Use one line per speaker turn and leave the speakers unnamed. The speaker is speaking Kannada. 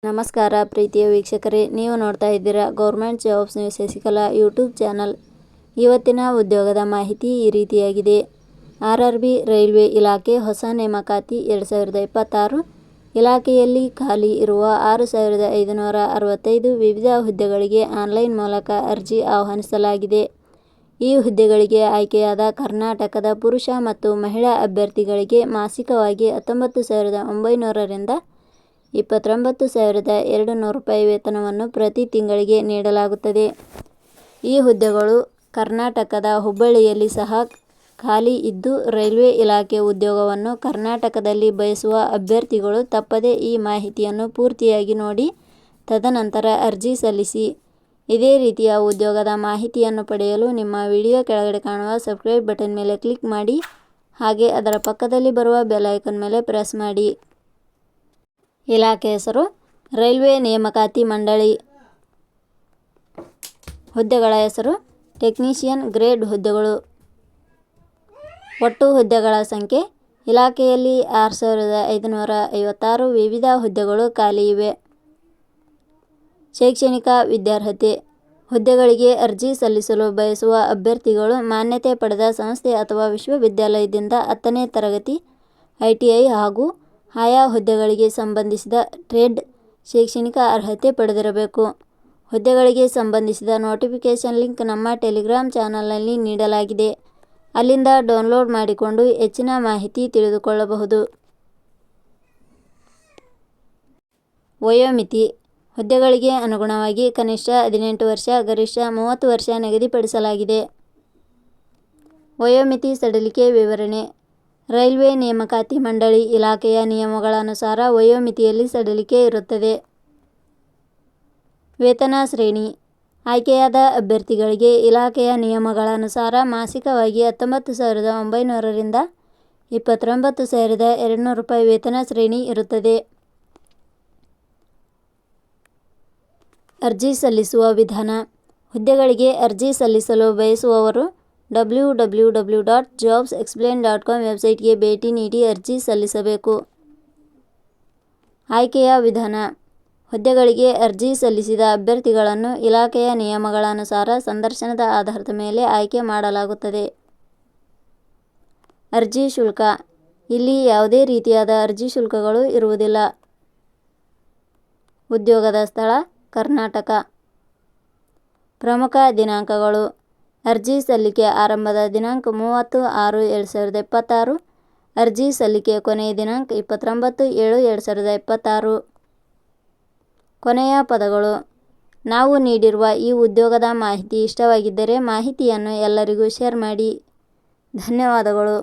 ನಮಸ್ಕಾರ ಪ್ರೀತಿಯ ವೀಕ್ಷಕರೇ, ನೀವು ನೋಡ್ತಾ ಇದ್ದೀರಾ government jobs news Shashikala YouTube channel. ಇವತ್ತಿನ ಉದ್ಯೋಗದ ಮಾಹಿತಿ ಈ ರೀತಿಯಾಗಿದೆ. ಆರ್ಆರ್ಬಿ ರೈಲ್ವೆ ಇಲಾಖೆ ಹೊಸ ನೇಮಕಾತಿ 2026. ಇಲಾಖೆಯಲ್ಲಿ ಖಾಲಿ ಇರುವ 6565 ವಿವಿಧ ಹುದ್ದೆಗಳಿಗೆ ಆನ್ಲೈನ್ ಮೂಲಕ ಅರ್ಜಿ ಆಹ್ವಾನಿಸಲಾಗಿದೆ. ಈ ಹುದ್ದೆಗಳಿಗೆ ಆಯ್ಕೆಯಾದ ಕರ್ನಾಟಕದ ಪುರುಷ ಮತ್ತು ಮಹಿಳಾ ಅಭ್ಯರ್ಥಿಗಳಿಗೆ ಮಾಸಿಕವಾಗಿ 19,900 ರಿಂದ 29,200 ರೂಪಾಯಿ ವೇತನವನ್ನು ಪ್ರತಿ ತಿಂಗಳಿಗೆ ನೀಡಲಾಗುತ್ತದೆ. ಈ ಹುದ್ದೆಗಳು ಕರ್ನಾಟಕದ ಹುಬ್ಬಳ್ಳಿಯಲ್ಲಿ ಸಹ ಖಾಲಿ ಇದ್ದು, ರೈಲ್ವೆ ಇಲಾಖೆ ಉದ್ಯೋಗವನ್ನು ಕರ್ನಾಟಕದಲ್ಲಿ ಬಯಸುವ ಅಭ್ಯರ್ಥಿಗಳು ತಪ್ಪದೇ ಈ ಮಾಹಿತಿಯನ್ನು ಪೂರ್ತಿಯಾಗಿ ನೋಡಿ ತದನಂತರ ಅರ್ಜಿ ಸಲ್ಲಿಸಿ. ಇದೇ ರೀತಿಯ ಉದ್ಯೋಗದ ಮಾಹಿತಿಯನ್ನು ಪಡೆಯಲು ನಿಮ್ಮ ವಿಡಿಯೋ ಕೆಳಗಡೆ ಕಾಣುವ ಸಬ್ಸ್ಕ್ರೈಬ್ ಬಟನ್ ಮೇಲೆ ಕ್ಲಿಕ್ ಮಾಡಿ, ಹಾಗೆ ಅದರ ಪಕ್ಕದಲ್ಲಿ ಬರುವ ಬೆಲ್ ಐಕಾನ್ ಮೇಲೆ ಪ್ರೆಸ್ ಮಾಡಿ. ಇಲಾಖೆ ಹೆಸರು ರೈಲ್ವೆ ನೇಮಕಾತಿ ಮಂಡಳಿ. ಹುದ್ದೆಗಳ ಹೆಸರು ಟೆಕ್ನಿಷಿಯನ್ ಗ್ರೇಡ್ ಹುದ್ದೆಗಳು. ಒಟ್ಟು ಹುದ್ದೆಗಳ ಸಂಖ್ಯೆ ಇಲಾಖೆಯಲ್ಲಿ 6556 ವಿವಿಧ ಹುದ್ದೆಗಳು ಖಾಲಿ ಇವೆ. ಶೈಕ್ಷಣಿಕ ವಿದ್ಯಾರ್ಹತೆ. ಹುದ್ದೆಗಳಿಗೆ ಅರ್ಜಿ ಸಲ್ಲಿಸಲು ಬಯಸುವ ಅಭ್ಯರ್ಥಿಗಳು ಮಾನ್ಯತೆ ಪಡೆದ ಸಂಸ್ಥೆ ಅಥವಾ ವಿಶ್ವವಿದ್ಯಾಲಯದಿಂದ 10ನೇ ತರಗತಿ, ITI ಹಾಗೂ ಆಯಾ ಹುದ್ದೆಗಳಿಗೆ ಸಂಬಂಧಿಸಿದ ಟ್ರೇಡ್ ಶೈಕ್ಷಣಿಕ ಅರ್ಹತೆ ಪಡೆದಿರಬೇಕು. ಹುದ್ದೆಗಳಿಗೆ ಸಂಬಂಧಿಸಿದ ನೋಟಿಫಿಕೇಷನ್ ಲಿಂಕ್ ನಮ್ಮ ಟೆಲಿಗ್ರಾಮ್ ಚಾನಲ್ನಲ್ಲಿ ನೀಡಲಾಗಿದೆ. ಅಲ್ಲಿಂದ ಡೌನ್ಲೋಡ್ ಮಾಡಿಕೊಂಡು ಹೆಚ್ಚಿನ ಮಾಹಿತಿ ತಿಳಿದುಕೊಳ್ಳಬಹುದು. ವಯೋಮಿತಿ. ಹುದ್ದೆಗಳಿಗೆ ಅನುಗುಣವಾಗಿ ಕನಿಷ್ಠ 18 ವರ್ಷ, ಗರಿಷ್ಠ 30 ವರ್ಷ ನಿಗದಿಪಡಿಸಲಾಗಿದೆ. ವಯೋಮಿತಿ ಸಡಿಲಿಕೆ ವಿವರಣೆ. ರೈಲ್ವೆ ನೇಮಕಾತಿ ಮಂಡಳಿ ಇಲಾಖೆಯ ನಿಯಮಗಳ ಅನುಸಾರ ವಯೋಮಿತಿಯಲ್ಲಿ ಸಡಿಲಿಕೆ ಇರುತ್ತದೆ. ವೇತನ ಶ್ರೇಣಿ. ಆಯ್ಕೆಯಾದ ಅಭ್ಯರ್ಥಿಗಳಿಗೆ ಇಲಾಖೆಯ ನಿಯಮಗಳ ಅನುಸಾರ ಮಾಸಿಕವಾಗಿ 19,900 ರಿಂದ 29,200 ರೂಪಾಯಿ ವೇತನ ಶ್ರೇಣಿ ಇರುತ್ತದೆ. ಅರ್ಜಿ ಸಲ್ಲಿಸುವ ವಿಧಾನ. ಹುದ್ದೆಗಳಿಗೆ ಅರ್ಜಿ ಸಲ್ಲಿಸಲು ಬಯಸುವವರು www.jobsexplain.com ವೆಬ್ಸೈಟ್ಗೆ ಭೇಟಿ ನೀಡಿ ಅರ್ಜಿ ಸಲ್ಲಿಸಬೇಕು. ಆಯ್ಕೆಯ ವಿಧಾನ. ಹುದ್ದೆಗಳಿಗೆ ಅರ್ಜಿ ಸಲ್ಲಿಸಿದ ಅಭ್ಯರ್ಥಿಗಳನ್ನು ಇಲಾಖೆಯ ನಿಯಮಗಳ ಅನುಸಾರ ಸಂದರ್ಶನದ ಆಧಾರದ ಮೇಲೆ ಆಯ್ಕೆ ಮಾಡಲಾಗುತ್ತದೆ. ಅರ್ಜಿ ಶುಲ್ಕ. ಇಲ್ಲಿ ಯಾವುದೇ ರೀತಿಯಾದ ಅರ್ಜಿ ಶುಲ್ಕಗಳು ಇರುವುದಿಲ್ಲ. ಉದ್ಯೋಗದ ಸ್ಥಳ ಕರ್ನಾಟಕ. ಪ್ರಮುಖ ದಿನಾಂಕಗಳು. ಅರ್ಜಿ ಸಲ್ಲಿಕೆ ಆರಂಭದ ದಿನಾಂಕ 30/6/2026. ಅರ್ಜಿ ಸಲ್ಲಿಕೆ ಕೊನೆಯ ದಿನಾಂಕ 29/7/2026. ಕೊನೆಯ ಪದಗಳು. ನಾವು ನೀಡಿರುವ ಈ ಉದ್ಯೋಗದ ಮಾಹಿತಿ ಇಷ್ಟವಾಗಿದ್ದರೆ ಮಾಹಿತಿಯನ್ನು ಎಲ್ಲರಿಗೂ ಶೇರ್ ಮಾಡಿ. ಧನ್ಯವಾದಗಳು.